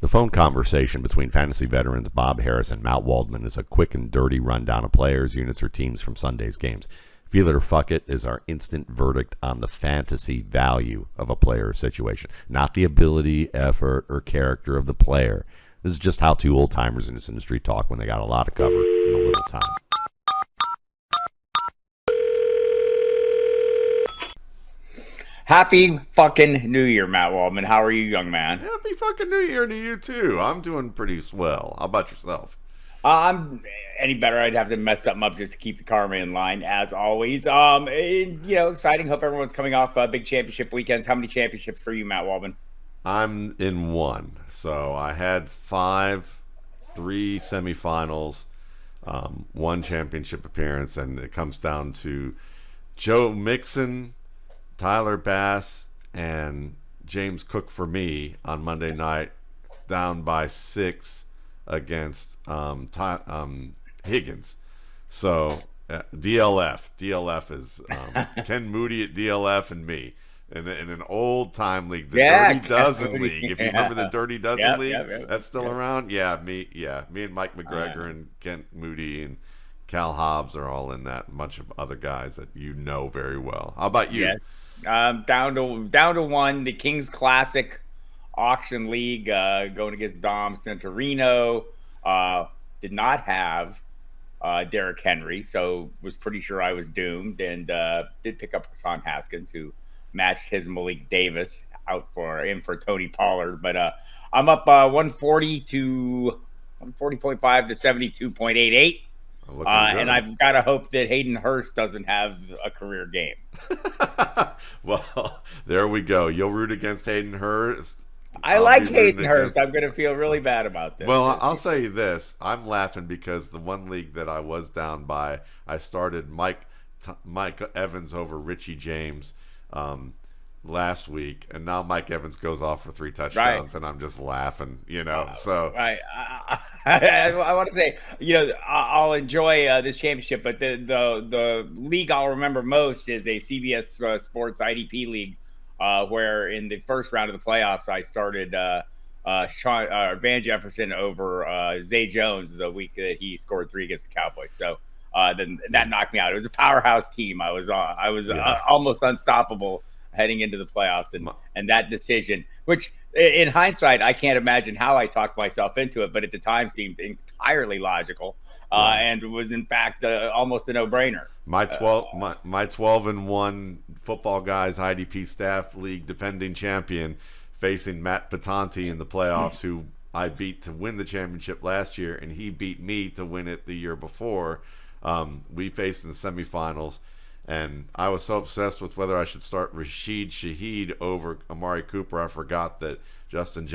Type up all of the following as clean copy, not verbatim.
The phone conversation between fantasy veterans Bob Harris and Matt Waldman is a quick and dirty rundown of players, units, or teams from Sunday's games. Feel it or fuck it is our instant verdict on the fantasy value of a player or situation, not the ability, effort, or character of the player. This is just how two old-timers in this industry talk when they got a lot to cover in a little time. Happy fucking New Year, Matt Waldman. How are you, young man? Happy fucking New Year to you, too. I'm doing pretty swell. How about yourself? I'm any better. I'd have to mess something up just to keep the karma in line, as always. Exciting. Hope everyone's coming off big championship weekends. How many championships for you, Matt Waldman? I'm in one. So I had 5, 3 semifinals, 1 championship appearance, and it comes down to Joe Mixon, Tyler Bass, and James Cook for me on Monday night, down by 6 against Higgins. So DLF is Ken Moody at DLF and me in an old time league, the Dirty Dozen League. If you remember the Dirty Dozen League, that's still around. Me and Mike McGregor and Kent Moody and Cal Hobbs are all in that. A bunch of other guys that you know very well. How about you? Down to 1. The Kings Classic Auction League, going against Dom Santorino. Did not have Derrick Henry, so was pretty sure I was doomed, and did pick up Hassan Haskins, who matched his Malik Davis out for Tony Pollard. But I'm up 140 to 140.5 to 72.88. And I've got to hope that Hayden Hurst doesn't have a career game. Well, there we go. You'll root against Hayden Hurst. I like Hayden Hurst. I'm going to feel really bad about this. Well, I'll say this. I'm laughing because the one league that I was down by, I started Mike Evans over Richie James last week, and now Mike Evans goes off for 3 touchdowns, and I'm just laughing, so. Right. I want to say, I'll enjoy this championship, but the league I'll remember most is a CBS Sports IDP league, where in the first round of the playoffs, I started Van Jefferson over Zay Jones the week that he scored 3 against the Cowboys. So then that knocked me out. It was a powerhouse team. I was almost unstoppable heading into the playoffs, and that decision, which in hindsight, I can't imagine how I talked myself into it, but at the time seemed entirely logical, and was in fact almost a no-brainer. My 12-1 football guys IDP staff league defending champion facing Matt Patanti in the playoffs, who I beat to win the championship last year, and he beat me to win it the year before. We faced in the semifinals. And I was so obsessed with whether I should start Rashid Shaheed over Amari Cooper, I forgot that Justin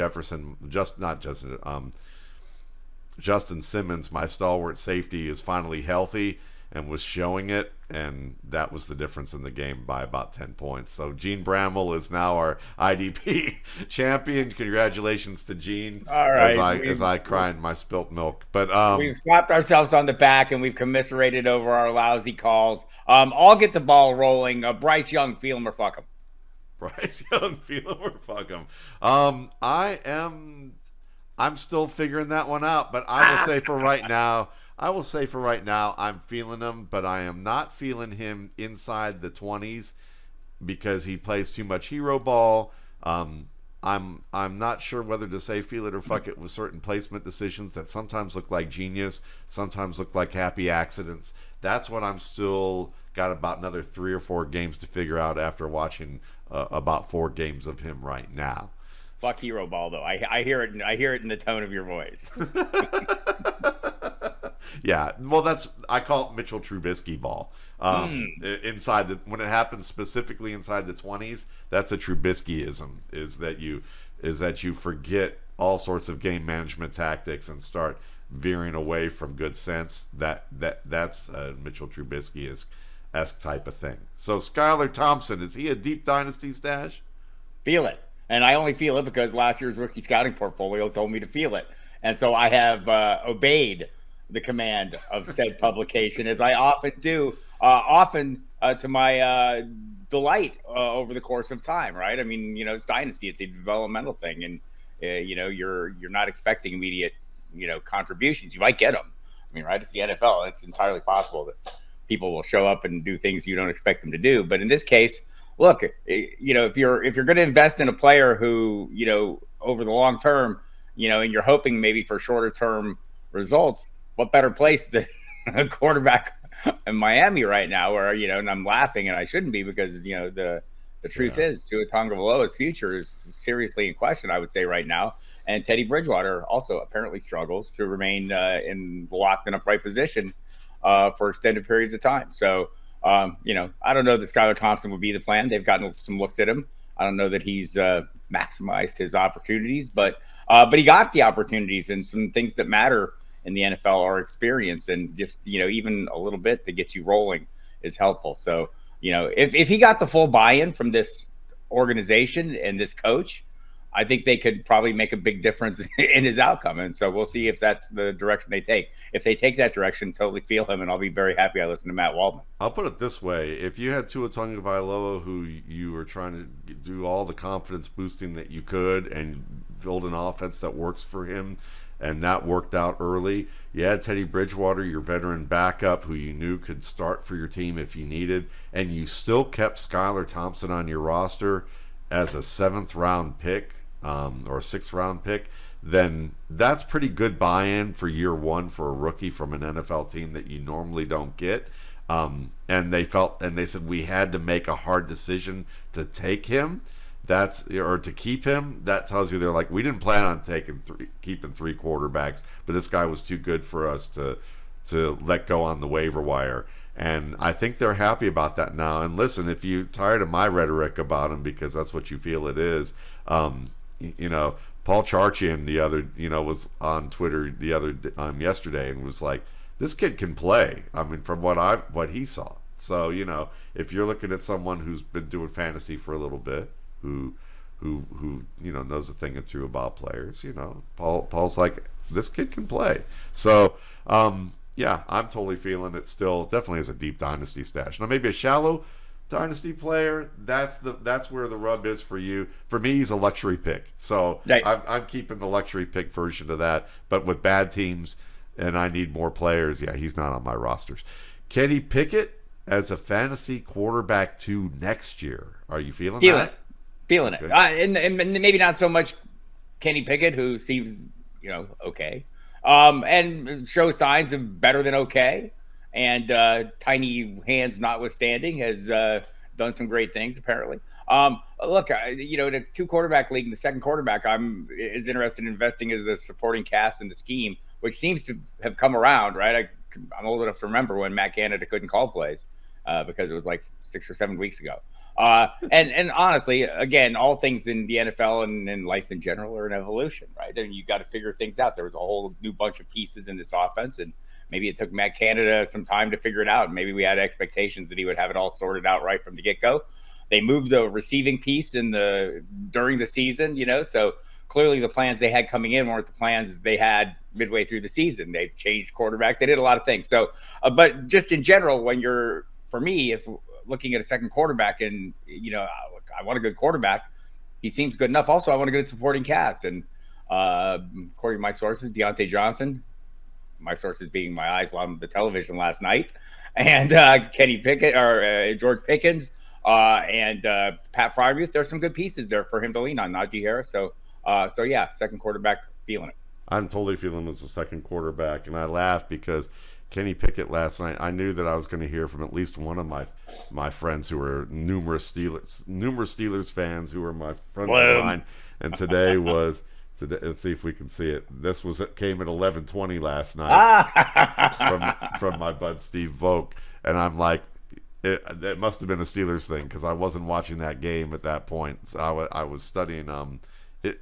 Simmons, my stalwart safety, is finally healthy and was showing it, and that was the difference in the game by about 10 points. So Gene Bramall is now our IDP champion. Congratulations to Gene. All right. As I cry in my spilt milk. But we've slapped ourselves on the back and we've commiserated over our lousy calls. I'll get the ball rolling. Bryce Young, feel him or fuck him. Bryce Young, feel him or fuck him. I'm still figuring that one out, but I will say for right now, I'm feeling him, but I am not feeling him inside the 20s because he plays too much hero ball. I'm not sure whether to say feel it or fuck it with certain placement decisions that sometimes look like genius, sometimes look like happy accidents. That's what I'm still got about another 3 or 4 games to figure out after watching about 4 games of him right now. Fuck hero ball, though. I hear it. I hear it in the tone of your voice. Yeah, well, I call it Mitchell Trubisky ball. When it happens specifically inside the 20s, that's a Trubiskyism. Is that you forget all sorts of game management tactics and start veering away from good sense. That's a Mitchell Trubisky-esque type of thing. So Skyler Thompson, is he a deep dynasty stash? Feel it. And I only feel it because last year's rookie scouting portfolio told me to feel it. And so I have obeyed the command of said publication, as I often do, to my delight over the course of time, right? I mean, it's dynasty. It's a developmental thing. And you're not expecting immediate, contributions. You might get them. I mean, right? It's the NFL. It's entirely possible that people will show up and do things you don't expect them to do. But in this case, look, if you're going to invest in a player who, over the long term, and you're hoping maybe for shorter term results, what better place than a quarterback in Miami right now, where and I'm laughing and I shouldn't be, because the truth is Tua Tagovailoa's future is seriously in question, I would say, right now. And Teddy Bridgewater also apparently struggles to remain in locked in upright position for extended periods of time. So, I don't know that Skyler Thompson would be the plan. They've gotten some looks at him. I don't know that he's maximized his opportunities, but he got the opportunities, and some things that matter in the NFL are experience, and just, even a little bit to get you rolling is helpful. So, if he got the full buy-in from this organization and this coach, I think they could probably make a big difference in his outcome. And so we'll see if that's the direction they take. If they take that direction, totally feel him, and I'll be very happy I listened to Matt Waldman. I'll put it this way. If you had Tua Tagovailoa, who you were trying to do all the confidence boosting that you could and build an offense that works for him, and that worked out early, you had Teddy Bridgewater, your veteran backup, who you knew could start for your team if you needed, and you still kept Skyler Thompson on your roster as a 7th-round pick, or a 6th-round pick, then that's pretty good buy-in for year one for a rookie from an NFL team that you normally don't get. And they said we had to make a hard decision to take him, or to keep him. That tells you they're like, we didn't plan on keeping 3 quarterbacks, but this guy was too good for us to let go on the waiver wire. And I think they're happy about that now. And listen, if you're tired of my rhetoric about him, because that's what you feel it is, Paul Charchian was on Twitter yesterday and was like, this kid can play. I mean, from what he saw. So, if you're looking at someone who's been doing fantasy for a little bit, who knows a thing or two about players, Paul's like, this kid can play. So, yeah, I'm totally feeling it still. Definitely is a deep dynasty stash. Now, maybe a shallow dynasty player, that's where the rub is for you. For me, he's a luxury pick. So right. I'm keeping the luxury pick version of that. But with bad teams and I need more players, yeah, he's not on my rosters. Kenny Pickett as a fantasy quarterback 2 next year. Are you feeling that? Feeling it. And maybe not so much Kenny Pickett, who seems, okay. And shows signs of better than okay. And tiny hands notwithstanding, has done some great things apparently. Look, in a 2-quarterback league, the second quarterback is interested in investing as the supporting cast in the scheme, which seems to have come around, right? I'm old enough to remember when Matt Canada couldn't call plays because it was like 6 or 7 weeks ago. And honestly, again, all things in the NFL and in life in general are an evolution, right? And you got to figure things out. There was a whole new bunch of pieces in this offense, and maybe it took Matt Canada some time to figure it out. Maybe we had expectations that he would have it all sorted out right from the get-go. They moved the receiving piece during the season, so clearly the plans they had coming in weren't the plans they had midway through the season. They've changed quarterbacks. They did a lot of things. So, but just in general, for me, if looking at a second quarterback and, I want a good quarterback, he seems good enough. Also, I want a good supporting cast. And according to my sources, Deontay Johnson, my sources being my eyes on the television last night, and Kenny Pickett or George Pickens and Pat Freiermuth, there's some good pieces there for him to lean on, Najee Harris. So yeah, second quarterback, feeling it. I'm totally feeling him as a second quarterback, and I laugh because Kenny Pickett last night, I knew that I was going to hear from at least one of my friends who are numerous Steelers fans who are my friends of mine, and today, let's see if we can see it. Came at 11:20 last night from my bud Steve Vogt, and I'm like, it must have been a Steelers thing because I wasn't watching that game at that point. So I was studying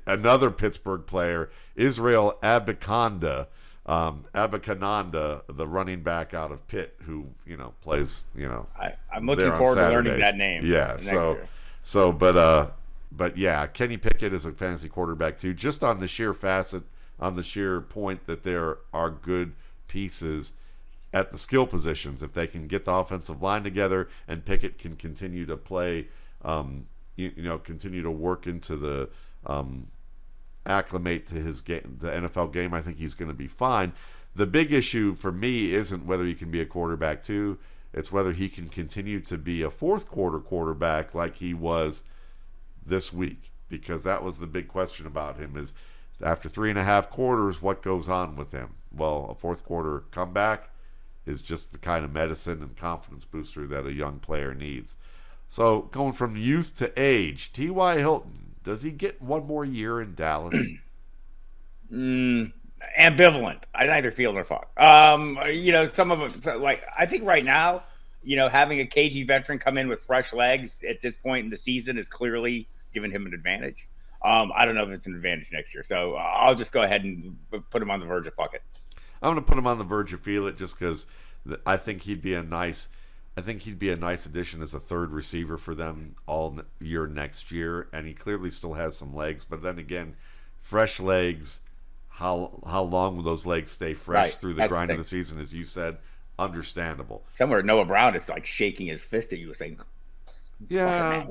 another Pittsburgh player, Israel Abikananda, the running back out of Pitt, who plays. I'm looking forward to learning that name. Yeah. But yeah, Kenny Pickett is a fantasy quarterback too, just on the sheer point that there are good pieces at the skill positions. If they can get the offensive line together and Pickett can continue to play, continue to work into the acclimate to his game, the NFL game, I think he's going to be fine. The big issue for me isn't whether he can be a quarterback too. It's whether he can continue to be a fourth quarter quarterback like he was this week, because that was the big question about him is after 3.5 quarters, what goes on with him? Well, a fourth quarter comeback is just the kind of medicine and confidence booster that a young player needs. So going from youth to age, T.Y. Hilton, does he get one more year in Dallas? Ambivalent. I neither feel nor fuck. Some of them, like, I think right now, having a KG veteran come in with fresh legs at this point in the season is clearly giving him an advantage. I don't know if it's an advantage next year. So I'll just go ahead and put him on the verge of fuck it. I'm going to put him on the verge of feel it just because I think he'd be a nice addition as a third receiver for them all year next year, and he clearly still has some legs. But then again, fresh legs, how long will those legs stay fresh through the grind of the season, as you said, understandable. Somewhere Noah Brown is like shaking his fist at you saying, yeah,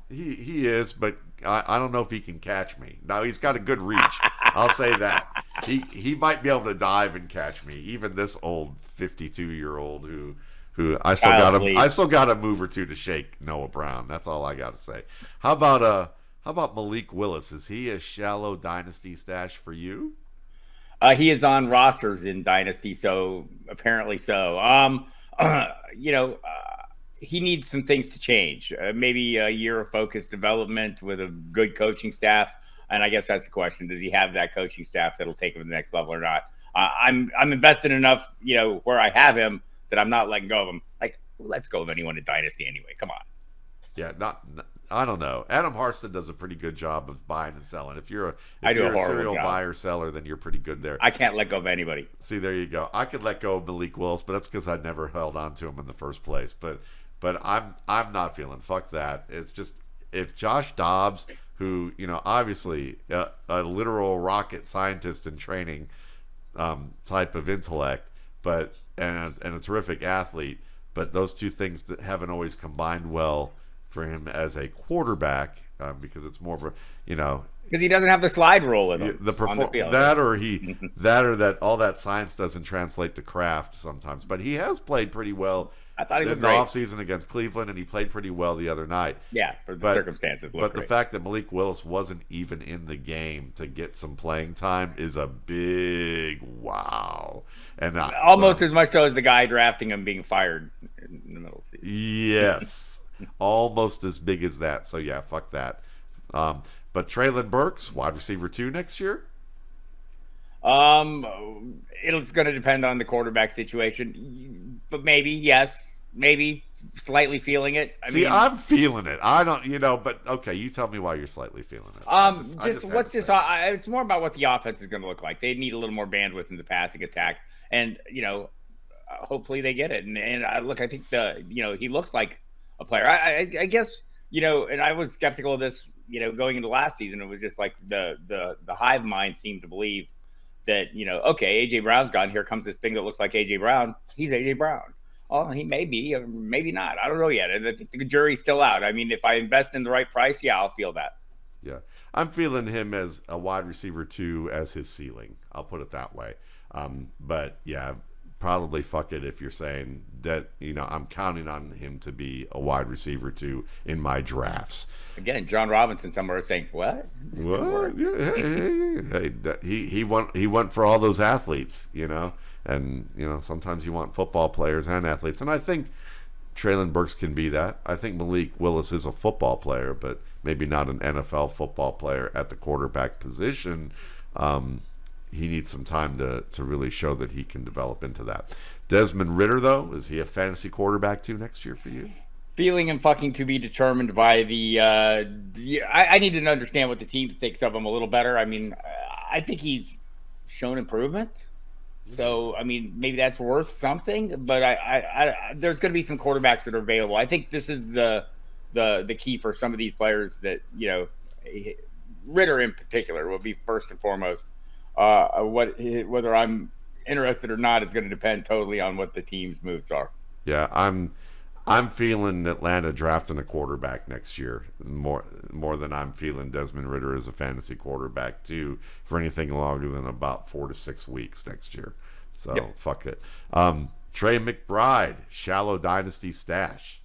he is, but I don't know if he can catch me. Now, he's got a good reach. I'll say that. He might be able to dive and catch me, even this old 52-year-old who I still got a move or two to shake Noah Brown. That's all I got to say. How about Malik Willis? Is he a shallow dynasty stash for you? He is on rosters in dynasty, so apparently so. He needs some things to change. Maybe a year of focused development with a good coaching staff. And I guess that's the question. Does he have that coaching staff that'll take him to the next level or not? I'm invested enough, where I have him that I'm not letting go of him. Like, let's go of anyone in dynasty anyway. Come on. Yeah, I don't know. Adam Harston does a pretty good job of buying and selling. If you're a serial buyer seller, then you're pretty good there. I can't let go of anybody. See, there you go. I could let go of Malik Willis, but that's because I never held on to him in the first place. But I'm not feeling fuck that. It's just if Josh Dobbs, who obviously a literal rocket scientist in training type of intellect, and a terrific athlete, but those two things that haven't always combined well for him as a quarterback, because it's more of a because he doesn't have the slide rule in him on the field. that all that science doesn't translate to craft sometimes. But he has played pretty well. I thought he was in the offseason against Cleveland, and he played pretty well the other night. Yeah, for the circumstances. But the fact that Malik Willis wasn't even in the game to get some playing time is a big wow. And almost as much so as the guy drafting him being fired in the middle of the season. Yes, almost as big as that. So yeah, fuck that. But Treylon Burks, wide receiver 2 next year. It's going to depend on the quarterback situation, but maybe, yes, maybe slightly feeling it. I'm feeling it. I don't, but okay, you tell me why you're slightly feeling it. It's more about what the offense is going to look like. They need a little more bandwidth in the passing attack, and hopefully they get it. And I think he looks like a player. I guess. And I was skeptical of this, going into last season. It was just like the hive mind seemed to believe that, okay, A.J. Brown's gone. Here comes this thing that looks like A.J. Brown. He's A.J. Brown. Oh, he may be, or maybe not. I don't know yet. I think the jury's still out. I mean, if I invest in the right price, yeah, I'll feel that. Yeah. I'm feeling him as a wide receiver 2 as his ceiling. I'll put it that way. But, yeah, probably fuck it if you're saying that, I'm counting on him to be a wide receiver 2 in my drafts. Again, John Robinson somewhere is saying, what? What? Yeah, he went for all those athletes, and, sometimes you want football players and athletes. And I think Treylon Burks can be that. I think Malik Willis is a football player, but maybe not an NFL football player at the quarterback position. He needs some time to really show that he can develop into that. Desmond Ridder, though, is he a fantasy quarterback too next year for you? Feeling and fucking to be determined by I need to understand what the team thinks of him a little better. I mean, I think he's shown improvement. So, I mean, maybe that's worth something. But I there's going to be some quarterbacks that are available. I think this is the key for some of these players that, Ridder in particular will be first and foremost. Whether I'm interested or not is going to depend totally on what the team's moves are. Yeah, I'm feeling Atlanta drafting a quarterback next year more than I'm feeling Desmond Ridder as a fantasy quarterback too for anything longer than about 4 to 6 weeks next year. So fuck it. Trey McBride, shallow dynasty stash.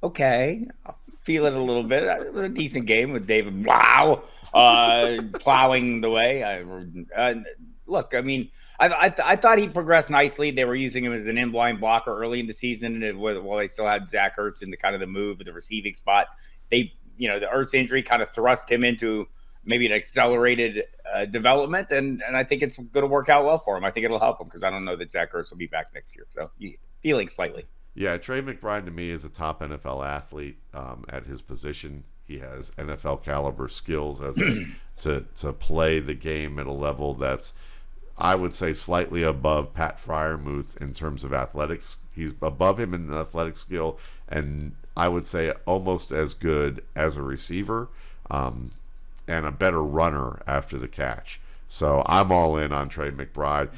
Okay, I'll feel it a little bit. It was a decent game with David Blau plowing the way. Look, I mean, I thought he progressed nicely. They were using him as an in-blind blocker early in the season, and while they still had Zach Ertz in the kind of the move of the receiving spot, the Ertz injury kind of thrust him into maybe an accelerated development, and I think it's going to work out well for him. I think it'll help him because I don't know that Zach Ertz will be back next year. So feeling slightly. Yeah, Trey McBride to me is a top NFL athlete at his position. He has NFL caliber skills to play the game at a level that's, I would say, slightly above Pat Freiermuth in terms of athletics. He's above him in athletic skill, and I would say almost as good as a receiver and a better runner after the catch. So I'm all in on Trey McBride.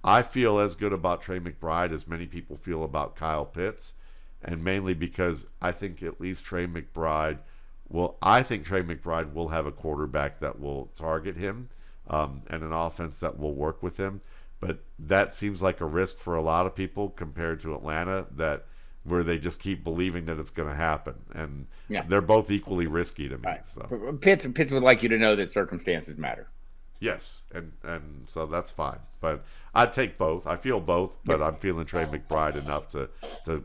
I feel as good about Trey McBride as many people feel about Kyle Pitts, and mainly because I think at least Trey McBride will have a quarterback that will target him and an offense that will work with him. But that seems like a risk for a lot of people compared to Atlanta, where they just keep believing that it's going to happen, and they're both equally risky to me. Right. So Pitts would like you to know that circumstances matter. Yes, and so that's fine. But I'd take both. I feel both, but I'm feeling Trey McBride enough to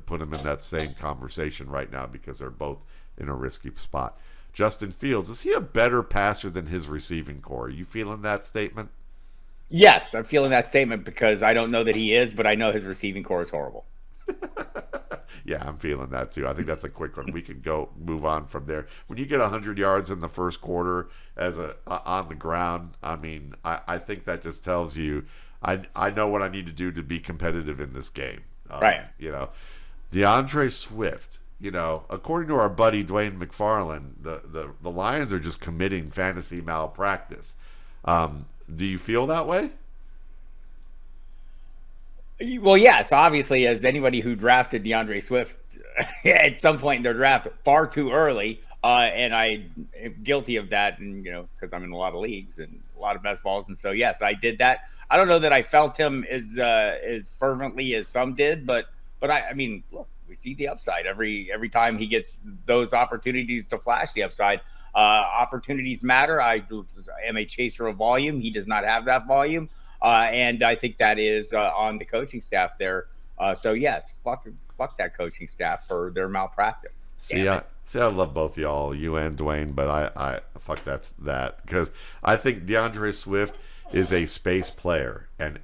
put him in that same conversation right now because they're both in a risky spot. Justin Fields, is he a better passer than his receiving core? Are you feeling that statement? Yes, I'm feeling that statement because I don't know that he is, but I know his receiving core is horrible. Yeah, I'm feeling that too. I think that's a quick one. We can move on from there. When you get 100 yards in the first quarter on the ground, I mean, I think that just tells you I know what I need to do to be competitive in this game. Right. DeAndre Swift. According to our buddy Dwayne McFarland, the Lions are just committing fantasy malpractice. Do you feel that way? Well, yes, obviously, as anybody who drafted DeAndre Swift at some point in their draft far too early, and I am guilty of that, and because I'm in a lot of leagues and a lot of best balls, and so yes, I did that. I don't know that I felt him as fervently as some did, but I mean, look, we see the upside every time he gets those opportunities to flash the upside. Opportunities matter. I am a chaser of volume. He does not have that volume. And I think that is on the coaching staff there. So yes, fuck that coaching staff for their malpractice. I love both y'all, you and Dwayne, but I fuck that because I think DeAndre Swift is a space player, and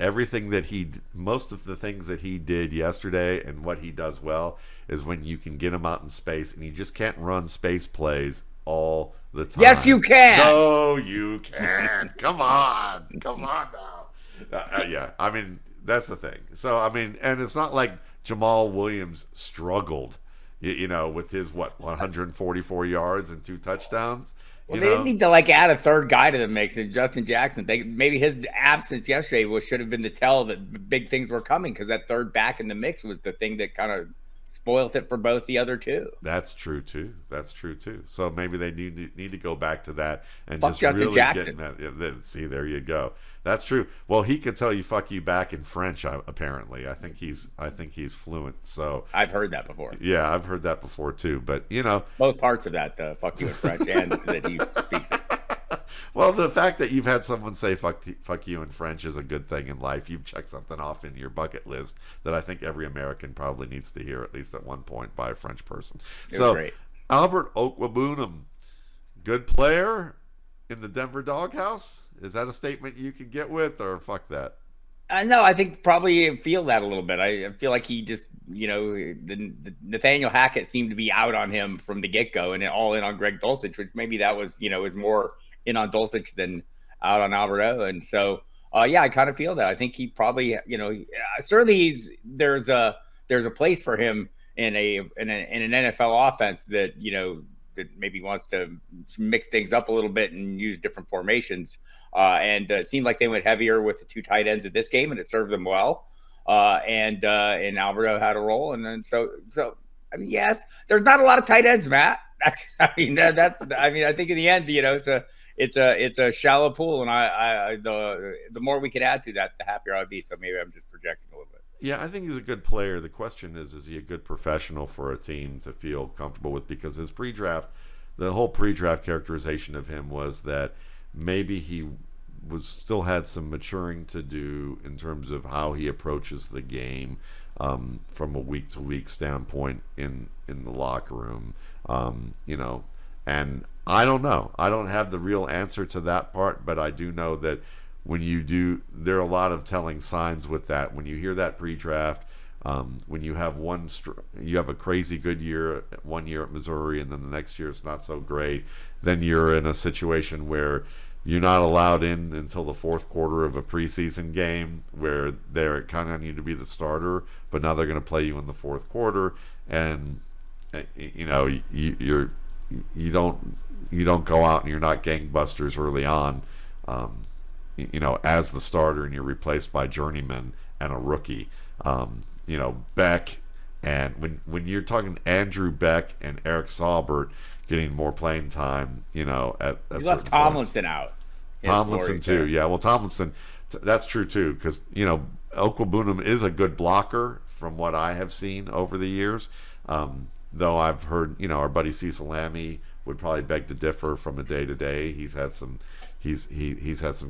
most of the things that he did yesterday and what he does well is when you can get him out in space, and you just can't run space plays all the time. Yes, you can. No, you can. Come on now. Yeah, I mean, that's the thing. So, I mean, and it's not like Jamal Williams struggled, with his, 144 yards and 2 touchdowns. Well, they didn't need to, add a third guy to the mix, and Justin Jackson. Maybe his absence yesterday should have been the tell that big things were coming, because that third back in the mix was the thing that kind of spoiled it for both the other two. That's true too. So maybe they need to go back to that and fuck just Justin really Jackson. get that. See, there you go. That's true. Well, he could tell you "fuck you" back in French. Apparently, I think he's fluent. So I've heard that before. Yeah, I've heard that before too. But both parts of that "fuck you" in French and that he speaks it. Well, the fact that you've had someone say fuck you in French is a good thing in life. You've checked something off in your bucket list that I think every American probably needs to hear at least at one point by a French person. So, great. Albert Okweugbunam, good player in the Denver Doghouse? Is that a statement you can get with, or fuck that? No, I think probably feel that a little bit. I feel like he just, the Nathaniel Hackett seemed to be out on him from the get-go and all in on Greg Dulcich, which maybe that was, was more in on Dulcich than out on Alberto. And so, I kind of feel that. I think he probably, certainly there's a place for him in an NFL offense that, that maybe wants to mix things up a little bit and use different formations. And it seemed like they went heavier with the 2 tight ends at this game, and it served them well. and Alberto had a role, and then so I mean, yes, there's not a lot of tight ends, Matt. I think in the end, it's a shallow pool, and the more we can add to that, the happier I'd be. So maybe I'm just projecting a little bit. Yeah, I think he's a good player. The question is he a good professional for a team to feel comfortable with? Because his the whole pre-draft characterization of him was that maybe he still had some maturing to do in terms of how he approaches the game from a week-to-week standpoint in the locker room. And I don't know. I don't have the real answer to that part, but I do know that when you do, there are a lot of telling signs with that. When you hear that pre-draft, when you have you have a crazy good year 1 year at Missouri, and then the next year it's not so great, then you're in a situation where you're not allowed in until the fourth quarter of a preseason game, where they're counting on you to be the starter, but now they're going to play you in the fourth quarter, and you don't go out and you're not gangbusters early on, as the starter, and you're replaced by journeyman and a rookie. Beck, and when you're talking Andrew Beck and Eric Saubert getting more playing time, at you left Tomlinson out. Tomlinson too, yeah. Well, Tomlinson, that's true too, because Okweugbunam is a good blocker from what I have seen over the years. Though I've heard, our buddy Cecil Lammey would probably beg to differ from a day to day. He's had some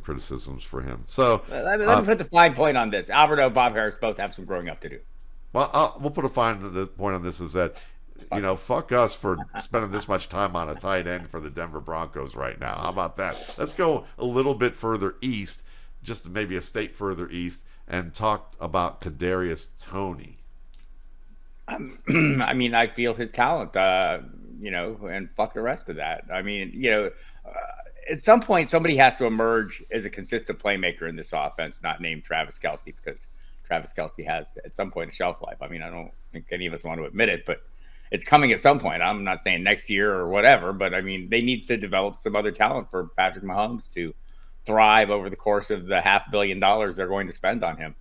criticisms for him. So let me put the fine point on this. Alberto, Bob Harris both have some growing up to do. Well, we'll put a fine point on this, is that fuck us for spending this much time on a tight end for the Denver Broncos right now. How about that? Let's go a little bit further east, just maybe a state further east, and talk about Kadarius Toney. I mean, I feel his talent, and fuck the rest of that. I mean, at some point, somebody has to emerge as a consistent playmaker in this offense, not named Travis Kelce, because Travis Kelce has, at some point, a shelf life. I mean, I don't think any of us want to admit it, but it's coming at some point. I'm not saying next year or whatever, but I mean, they need to develop some other talent for Patrick Mahomes to thrive over the course of the $500 million they're going to spend on him.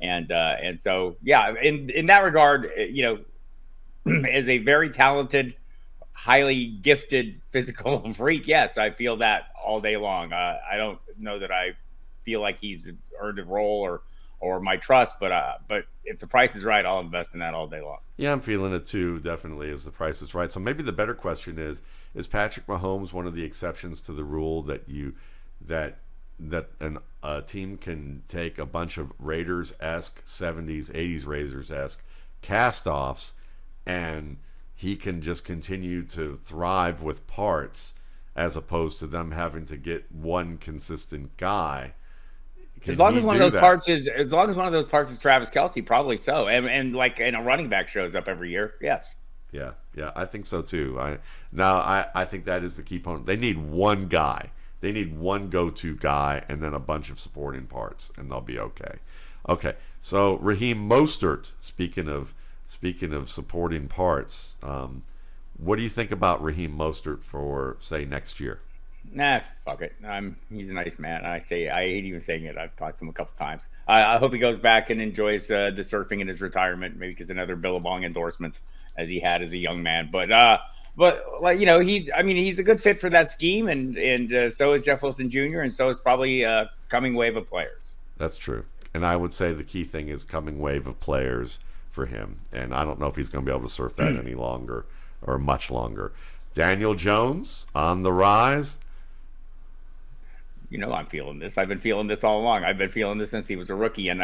And so, yeah, in that regard, as a very talented, highly gifted physical freak, yes, I feel that all day long. I don't know that I feel like he's earned a role or my trust, but if the price is right, I'll invest in that all day long. Yeah, I'm feeling it too, definitely, as the price is right. So maybe the better question is Patrick Mahomes one of the exceptions to the rule that a team can take a bunch of Raiders-esque, 70s, 80s Raiders-esque cast-offs, and he can just continue to thrive with parts, as opposed to them having to get one consistent guy? As long as one of those parts is Travis Kelce, probably so. And like, a running back shows up every year, yes. Yeah, I think so too. I think that is the key point. They need one guy. They need one go-to guy and then a bunch of supporting parts, and they'll be okay. Okay, so Raheem Mostert, speaking of supporting parts, what do you think about Raheem Mostert for, say, next year? Nah, fuck it. He's a nice man. I hate even saying it. I've talked to him a couple times. I hope he goes back and enjoys the surfing in his retirement. Maybe because another Billabong endorsement as he had as a young man. But like, he's a good fit for that scheme, and so is Jeff Wilson Jr. and so is probably a coming wave of players. That's true. And I would say the key thing is coming wave of players for him. And I don't know if he's going to be able to surf that any longer or much longer. Daniel Jones on the rise. I'm feeling this. I've been feeling this all along. I've been feeling this since he was a rookie, and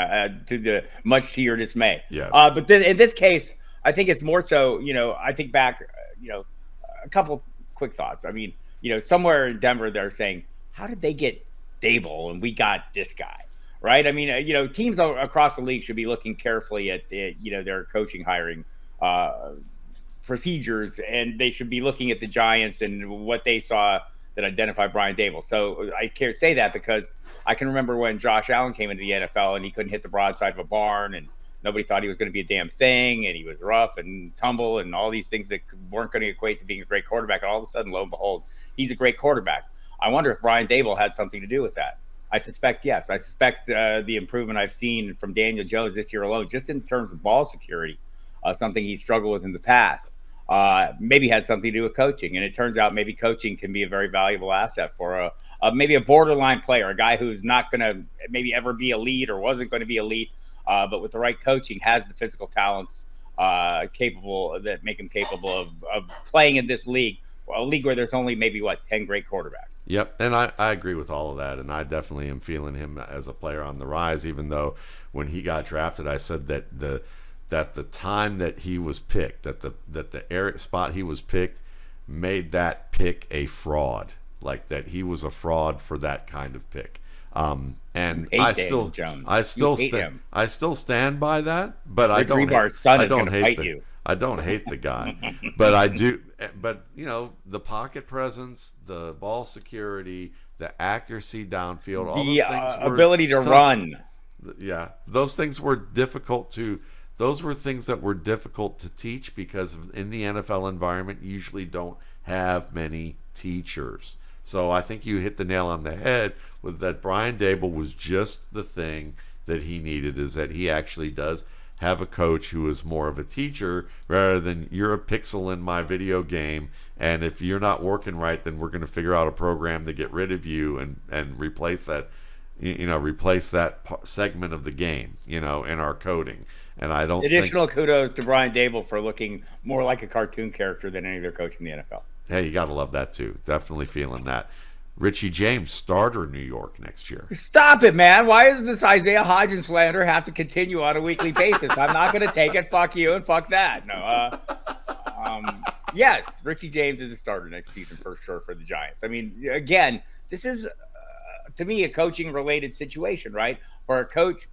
much to your dismay. Yes. But then in this case, I think it's more so. I think back. A couple quick thoughts. I mean, somewhere in Denver, they're saying, "How did they get Dable and we got this guy?" Right? I mean, teams across the league should be looking carefully at their coaching hiring procedures, and they should be looking at the Giants and what they saw that identified Brian Dable. So I can't say that because I can remember when Josh Allen came into the NFL and he couldn't hit the broadside of a barn, and nobody thought he was going to be a damn thing, and he was rough and tumble and all these things that weren't going to equate to being a great quarterback. And all of a sudden, lo and behold, he's a great quarterback. I wonder if Brian Dable had something to do with that. I suspect yes. I suspect the improvement I've seen from Daniel Jones this year alone, just in terms of ball security, something he struggled with in the past, maybe has something to do with coaching. And it turns out maybe coaching can be a very valuable asset for maybe a borderline player, a guy who's not going to maybe ever be elite or wasn't going to be elite, but with the right coaching has the physical talents capable that make him capable of playing in this league. A league where there's only maybe 10 great quarterbacks. Yep, and I agree with all of that, and I definitely am feeling him as a player on the rise. Even though when he got drafted, I said that the time that he was picked, that the spot he was picked, made that pick a fraud, like that he was a fraud for that kind of pick. And I still stand by that, but I don't. Rebar's son is going to fight you. I don't hate the guy, but I do. But the pocket presence, the ball security, the accuracy downfield, all the those things ability to run. Yeah, those things were difficult to. Those were things that were difficult to teach because in the NFL environment, you usually don't have many teachers. So I think you hit the nail on the head with that. Brian Daboll was just the thing that he needed. Is that he actually does have a coach who is more of a teacher rather than you're a pixel in my video game, and if you're not working right, then we're going to figure out a program to get rid of you and replace that, segment of the game, in our coding. And I don't additional kudos to Brian Daboll for looking more like a cartoon character than any other coach in the NFL. Hey, you got to love that too. Definitely feeling that. Richie James, starter New York next year. Stop it, man. Why does this Isaiah Hodgins slander have to continue on a weekly basis? I'm not going to take it. Fuck you and fuck that. No. Yes, Richie James is a starter next season for sure for the Giants. I mean, again, this is, to me, a coaching-related situation, right? Where a coach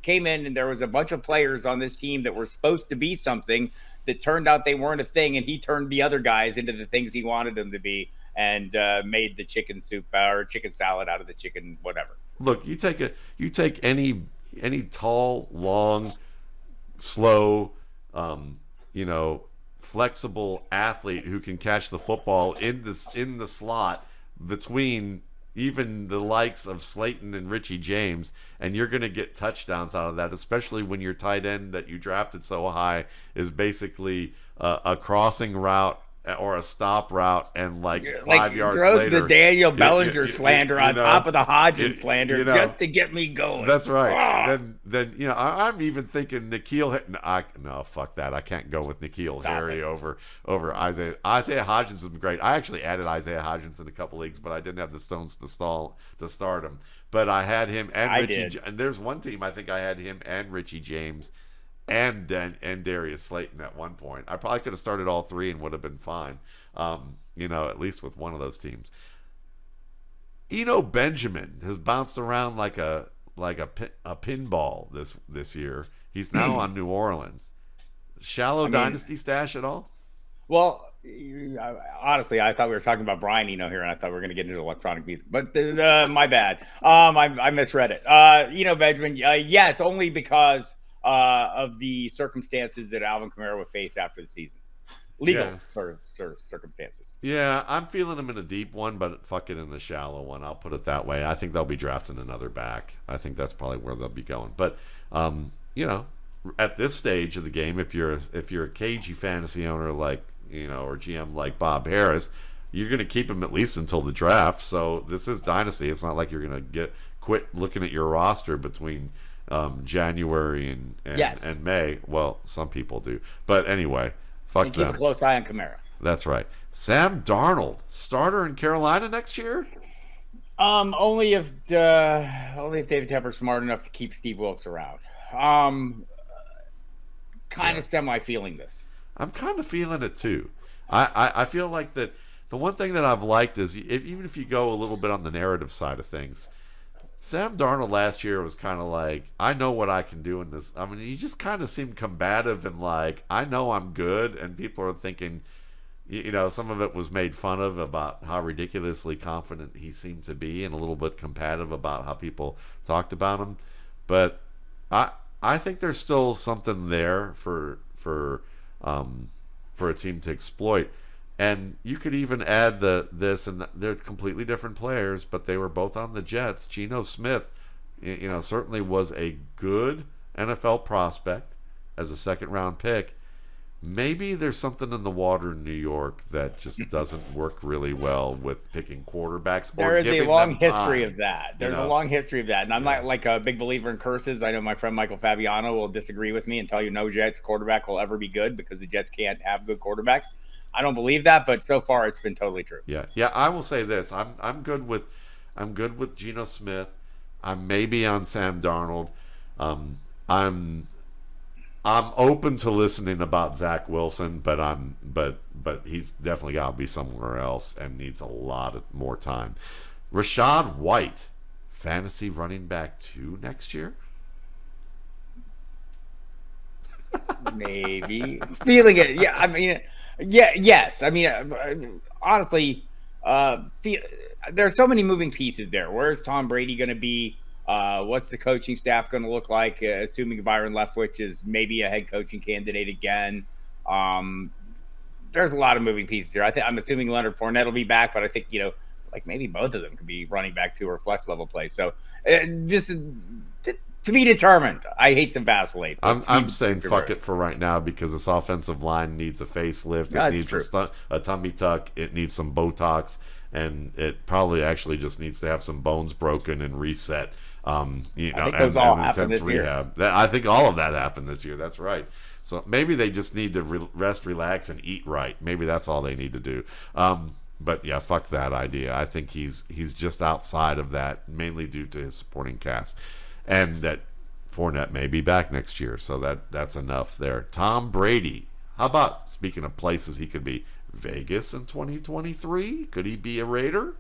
came in and there was a bunch of players on this team that were supposed to be something that turned out they weren't a thing, and he turned the other guys into the things he wanted them to be. And made the chicken soup or chicken salad out of the chicken, whatever. Look, you take any tall, long, slow, flexible athlete who can catch the football in the slot between even the likes of Slayton and Richie James, and you're going to get touchdowns out of that, especially when your tight end that you drafted so high is basically a crossing route or a stop route, and 5 yards throws later, the Daniel Bellinger slander on top of the Hodgins slander just to get me going. That's right. Then I'm even thinking N'Keal. No, fuck that. I can't go with N'Keal Harry over Isaiah. Isaiah Hodgins has been great. I actually added Isaiah Hodgins in a couple leagues, but I didn't have the stones to start him. But I had him and Richie. And there's one team I think I had him and Richie James and Darius Slayton at one point. I probably could have started all three and would have been fine, at least with one of those teams. Eno Benjamin has bounced around like a pinball this year. He's now on New Orleans. Shallow dynasty stash at all? Well, honestly, I thought we were talking about Brian Eno here, and I thought we were going to get into electronic music. But my bad. I misread it. Eno Benjamin, yes, only because of the circumstances that Alvin Kamara would face after the season. Legal sort of circumstances. Yeah, I'm feeling him in a deep one, but fuck it in the shallow one. I'll put it that way. I think they'll be drafting another back. I think that's probably where they'll be going. But at this stage of the game, if you're a cagey fantasy owner or GM like Bob Harris, you're going to keep him at least until the draft. So this is dynasty. It's not like you're going to quit looking at your roster between January and May. Well, some people do, but anyway, fuck them. Keep a close eye on Kamara. That's right. Sam Darnold, starter in Carolina next year. Only if David Tepper's smart enough to keep Steve Wilkes around. Kind of semi feeling this. I'm kind of feeling it too. I feel like that the one thing that I've liked is even if you go a little bit on the narrative side of things, Sam Darnold last year was kind of like, I know what I can do in this. I mean, he just kind of seemed combative and like, I know I'm good, and people are thinking, some of it was made fun of about how ridiculously confident he seemed to be, and a little bit combative about how people talked about him. But I think there's still something there for a team to exploit. And you could even add this, and they're completely different players, but they were both on the Jets. Geno Smith, certainly was a good NFL prospect as a second-round pick. Maybe there's something in the water in New York that just doesn't work really well with picking quarterbacks. There is a long history of that. There's a long history of that. And I'm not like a big believer in curses. I know my friend Michael Fabiano will disagree with me and tell you no Jets quarterback will ever be good because the Jets can't have good quarterbacks. I don't believe that, but so far it's been totally true. Yeah. I will say this: I'm good with Geno Smith. I'm maybe on Sam Darnold. I'm open to listening about Zach Wilson, but he's definitely got to be somewhere else and needs a lot more time. Rachaad White, fantasy running back 2 next year. Maybe feeling it. Yeah, I mean, yes. I mean, honestly, there's so many moving pieces there. Where's Tom Brady going to be? What's the coaching staff going to look like? Assuming Byron Leftwich is maybe a head coaching candidate again. There's a lot of moving pieces here. I'm assuming Leonard Fournette will be back, but I think maybe both of them could be running back 2 or flex level play. So this is to be determined. I hate to vacillate. I'm saying fuck it for right now because this offensive line needs a facelift. It needs a tummy tuck. It needs some Botox, and it probably actually just needs to have some bones broken and reset. I think those all happened this year. I think all of that happened this year. That's right. So maybe they just need to rest, relax, and eat right. Maybe that's all they need to do. But yeah, fuck that idea. I think he's just outside of that, mainly due to his supporting cast, and that Fournette may be back next year. So that's enough there. Tom Brady. How about, speaking of places he could be, Vegas in 2023? Could he be a Raider?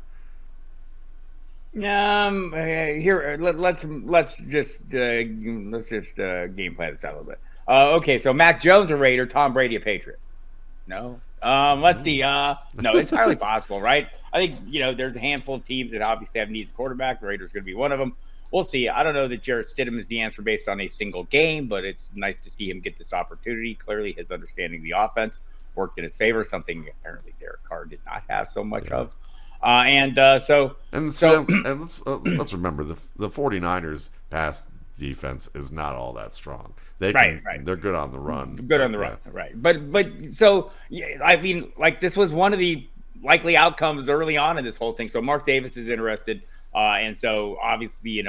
Here let's just game plan this out a little bit. Okay, so Mac Jones a Raider, Tom Brady a Patriot. No. Let's see. No, entirely possible, right? I think there's a handful of teams that obviously have needs a quarterback. The Raiders going to be one of them. We'll see. I don't know that Jarrett Stidham is the answer based on a single game, but it's nice to see him get this opportunity. Clearly, his understanding of the offense worked in his favor, something apparently Derek Carr did not have so much of. Let's remember the 49ers pass defense is not all that strong. They're good on the run. Right. But so I mean, this was one of the likely outcomes early on in this whole thing. So Mark Davis is interested, and so obviously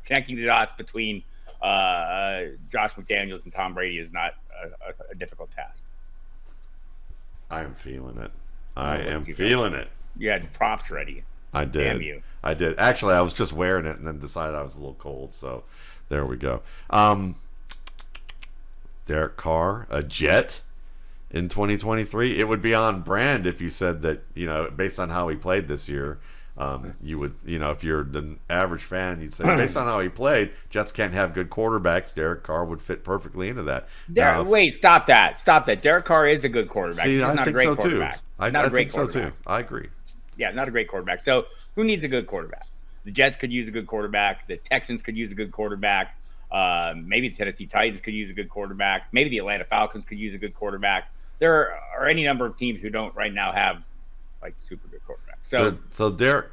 connecting the dots between Josh McDaniels and Tom Brady is not a difficult task. I am feeling it. I am feeling it. You had props ready. I did. Damn you. I did. Actually, I was just wearing it and then decided I was a little cold. So there we go. Derek Carr, a Jet in 2023. It would be on brand if you said that, based on how he played this year, you would, if you're the average fan, you'd say, based on how he played, Jets can't have good quarterbacks. Derek Carr would fit perfectly into that. Wait, stop that. Derek Carr is a good quarterback. See, He's I not think a great so quarterback. too. I think so too. I agree. Yeah, not a great quarterback. So who needs a good quarterback? The Jets could use a good quarterback. The Texans could use a good quarterback. Maybe the Tennessee Titans could use a good quarterback. Maybe the Atlanta Falcons could use a good quarterback. There are any number of teams who don't right now have super good quarterbacks. So Derek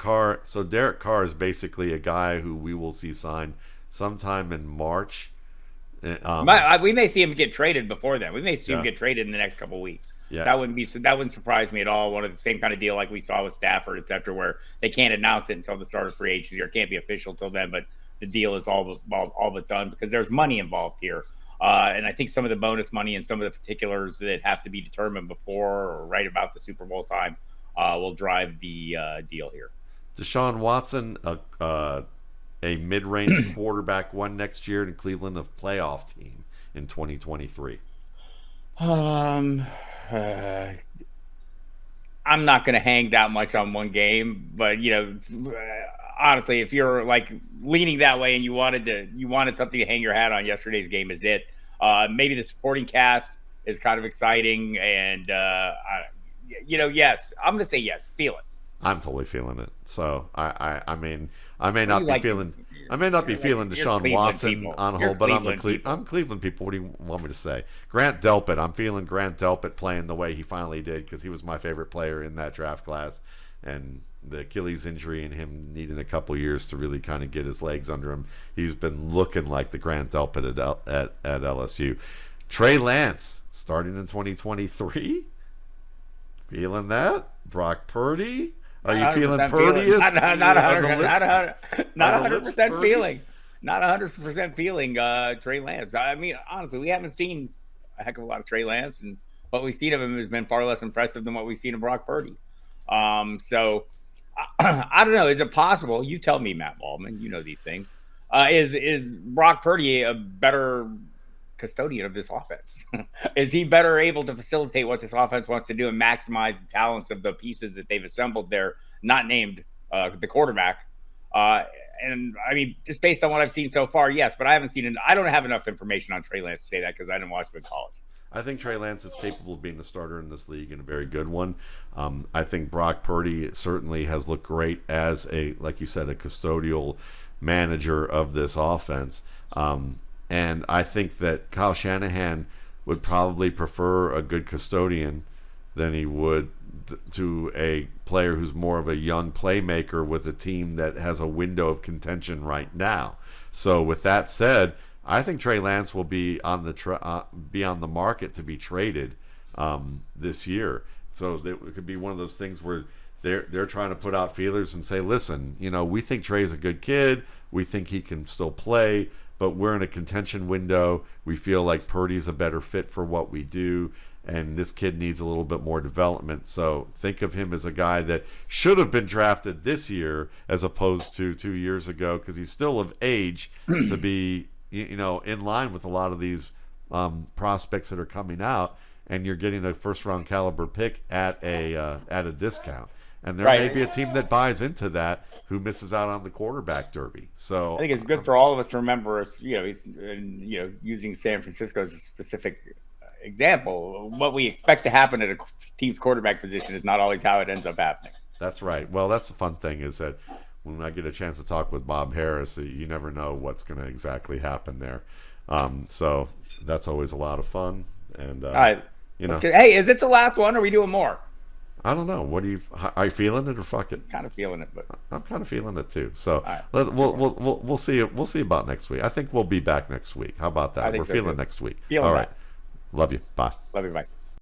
Carr is basically a guy who we will see signed sometime in March. We may see him get traded before then. We may see him get traded in the next couple of weeks. Yeah. That wouldn't surprise me at all. One of the same kind of deal like we saw with Stafford, et cetera, where they can't announce it until the start of free agency or it can't be official till then, but the deal is all but done because there's money involved here. And I think some of the bonus money and some of the particulars that have to be determined before or right about the Super Bowl time will drive the deal here. Deshaun Watson, a mid-range quarterback, one next year in Cleveland, a playoff team in 2023. I'm not going to hang that much on one game, but honestly, if you're leaning that way and you wanted something to hang your hat on, yesterday's game is it. Maybe the supporting cast is kind of exciting, and yes, I'm going to say yes. Feel it. I'm totally feeling it. So I mean, I may not be feeling. I may not be feeling Deshaun Watson people. on a whole, but I'm Cleveland people. What do you want me to say? Grant Delpit. I'm feeling Grant Delpit playing the way he finally did because he was my favorite player in that draft class. And the Achilles injury and him needing a couple years to really kind of get his legs under him, he's been looking like the Grant Delpit at LSU. Trey Lance starting in 2023. Feeling that? Brock Purdy? Are you feeling Purdy? Not 100% feeling. Not 100% feeling Trey Lance. I mean, honestly, we haven't seen a heck of a lot of Trey Lance, and what we've seen of him has been far less impressive than what we've seen of Brock Purdy. So I don't know. Is it possible? You tell me, Matt Waldman. You know these things. Is Brock Purdy a better custodian of this offense? Is he better able to facilitate what this offense wants to do and maximize the talents of the pieces that they've assembled there, not named the quarterback? And I mean, just based on what I've seen so far, yes, but I haven't seen it. I don't have enough information on Trey Lance to say that because I didn't watch him in college. I think Trey Lance is capable of being a starter in this league and a very good one. I think Brock Purdy certainly has looked great as like you said, a custodial manager of this offense. And I think that Kyle Shanahan would probably prefer a good custodian than he would to a player who's more of a young playmaker with a team that has a window of contention right now. So with that said, I think Trey Lance will be on the market to be traded this year. So it could be one of those things where they're trying to put out feelers and say, listen, we think Trey's a good kid. We think he can still play, but we're in a contention window. We feel like Purdy's a better fit for what we do, and this kid needs a little bit more development. So think of him as a guy that should have been drafted this year as opposed to 2 years ago, because he's still of age to be in line with a lot of these prospects that are coming out, and you're getting a first-round caliber pick at a discount. And there may be a team that buys into that who misses out on the quarterback derby. So I think it's good for all of us to remember, using San Francisco as a specific example, what we expect to happen at a team's quarterback position is not always how it ends up happening. That's right. Well, that's the fun thing is that when I get a chance to talk with Bob Harris, you never know what's going to exactly happen there. So that's always a lot of fun. And all right, hey, is it the last one? Or are we doing more? I don't know. Are you feeling it or fuck it? Kind of feeling it, but I'm kind of feeling it too. So right. we'll see. We'll see about next week. I think we'll be back next week. How about that? We're feeling next week. All right. Love you. Bye. Love you. Bye.